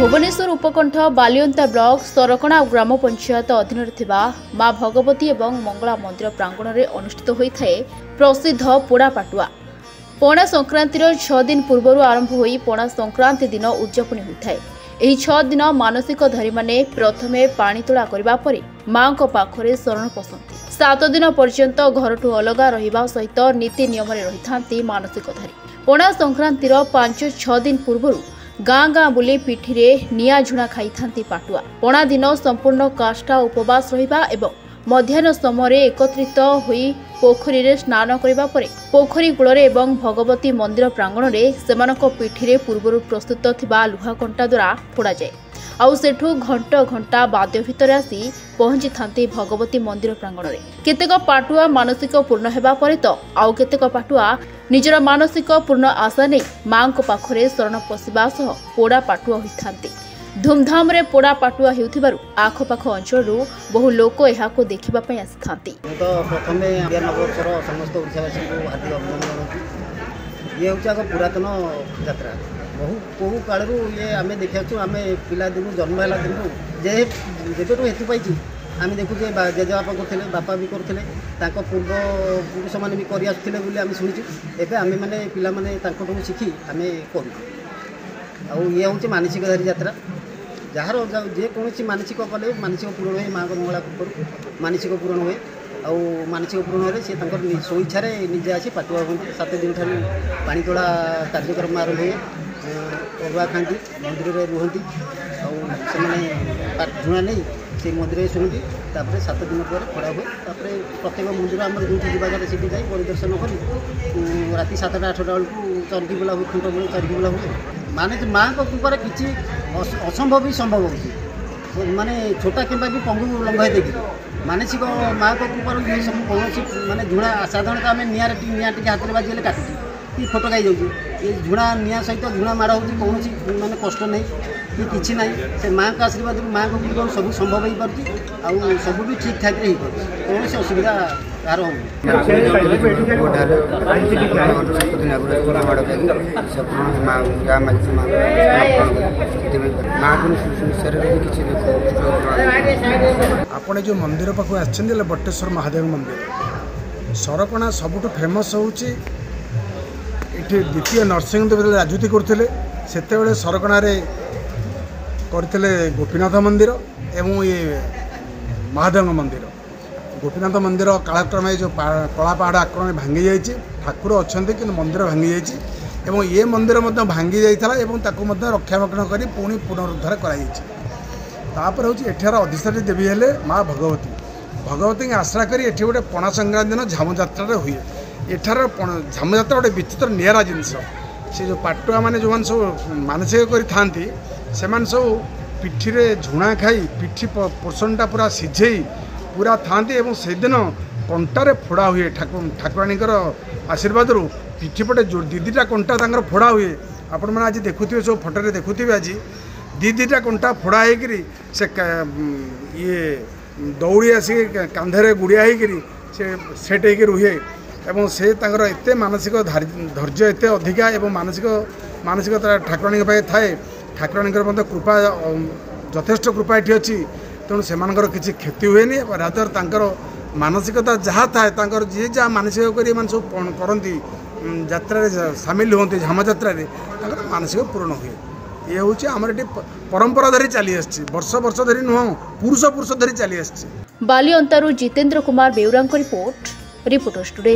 Bhubaneswar उपकंठ Balianta block Sarakana ग्राम पंचायत अधीन मां भगवती और मंगला मंदिर प्रांगण में अनुष्ठित होता है प्रसिद्ध पोड़ा पाटुआ। पणा संक्रांतिर 6 दिन पूर्व आरंभ हो पणा संक्रांति दिन उद्यापन होता है। यह 6 दिन मानसिकधारी माने प्रथमे पाणीतोला करबा परे मां को पाखरे शरण पसंती। 7 दिन पर्यंत घरठू अलगा रहिबा सहित नीति नियम रही था मानसिकधारी। पणा संक्रांतिर 5-6 दिन पूर्व गाँ गाँ बुली पिठी निया झुणा खाई थांती पाटुआ। पणा दिन संपूर्ण काष्ठा उपवास रहिबा एवं मध्याह्न समय एकत्रित होई पोखरी रे स्नान करिबा परे पोखरी कूल एवं भगवती मंदिर प्रांगण में सेमानक पिठी पूर्व प्रस्तुत थिबा लुहा कंटा द्वारा फोड़ा जाए। आउ सेठू घंटा घंटा वाद्य भितर आसी पहुंची थांती भगवती मंदिर प्रांगण में। केतेक पाटुआ मानसिक पूर्ण हेबा परे तो आउ केतेक पाटुआ निजर मानसिक पूर्ण आशा नहीं मां को पाखरे शरण पशिबा सह पोड़ा पाटुआ होइथांती। धूमधाम रे पोड़ा पाटुआ हेउथिबारु आखपाख अंचल बहु लोक एहाको देखिबा पई आसिथांती। तो प्रथमे नववर्षर समस्त ओडिशावासी को हार्दिक अभिनंदन। ये होचा पुरातन यात्रा बहु कालू ये आम देखा आम पिला दिन जन्म है दिन जेबू हेतु पाई आम देखुचे जेजेबापा करते बापा भी करते पूर्व पुरुष मैंने भी कर शुणुचु। एवं आम मैंने पिला माने शिखी आम करूँ ये हूँ मानसिकधारी यात्रा जार जेकोसी मानसिक कले मानसिक पूरण हुए माँ को मंगला करूँ मानसिक पूरण हुए आउ मानसिक पूरण हुए सी स्वइच्छा निजे आसी पाटुआ हूँ। 7 दिन ठार पाणीतोला कार्यक्रम आरंभ हुए अरुआ खाती मंदिर में रुहति झुणा नहीं से मंदिर में शुणुती। 7 दिन पर खड़ा हुए प्रत्येक मंदिर आम जो जाकर सीटी जाए परिदर्शन कर राति 7-8 बेलू चरकी बुला हुए खुंट बुला चरकी बुला हुए माने माँ को कृपार किसी असंभव भी संभव हो माने छोटा कि पंगु लंघाई देखी मानसिक माँ को कृपार ये सब कौन माने झुणा साधारणतः आम निया हाथ में बाजी काटुची कि फोटो खाई जाऊँ ये झुणा निया सहित झुणा मारा हो कौन माने कष्ट नहीं कि किसी ना से माँ का आशीर्वाद माँ को कृपा सब संभव हो पार्टी सब भी ठीक ठाक रही कौन से असुविधा कार आपण जो मंदिर पाख आछे बटेश्वर महादेव मंदिर सरकणा सबुठ फेमस होची ये द्वितीय नरसिंहदेव राजनीति करते से सरकणा करते गोपीनाथ मंदिर एवं ये महादेव मंदिर। गोपीनाथ मंदिर कालक्रम जो कला पहाड़ आक्रमण भांगी जाइए ठाकुर अच्छा कि मंदिर भांगी जाइए ये मंदिर भांगी जाता रक्षाबक्षण कर पुणी पुनरुद्धार कर एठार अधिष्ठात्री देवी हेले माँ भगवती भगवती आश्रा कर गोटे पणा संक्रांति दिन झामु जात्रा हुए। एठार झामु जात्रा गोटे विचित्र निरा जिनस से जो पाटुआ मैंने जो सब मानसिक करी से सब पिठी झुणा खाई पिठी पोर्सनटा पूरा सिझे पूरा थांती एवं से दिन कंटारे फोड़ा हुए ठाकुराणी आशीर्वाद पिठी पटे जो 2-2टा कंटा फोड़ा हुए। आपण मैंने आज देखुए सब फोटो देखुए आज 2-2टा कंटा फोड़ा होकर से ये दौड़ी आसिक कांधे गुड़िया होकर से सेट होकर रुहे एवं से एत मानसिक धैर्य एत अधिका एवं मानसिक ठाकुराणी थाए ठाकुराणी कृपा यथेष्ट कृपा ये अच्छी तेणु से किसी क्षति हुए रादर मानसिकता जहाँ थाए जी जहाँ मानसिक कर सब करती यात्रा सामिल होती झाम यात्रा मानसिक पूर्ण हुए। ये हूँ आम ये परंपरा धरी चली वर्ष वर्ष धरी नुह पुरुष धरी चली। बालियंतारू जितेंद्र कुमार बेउरा रिपोर्टर्स टुडे।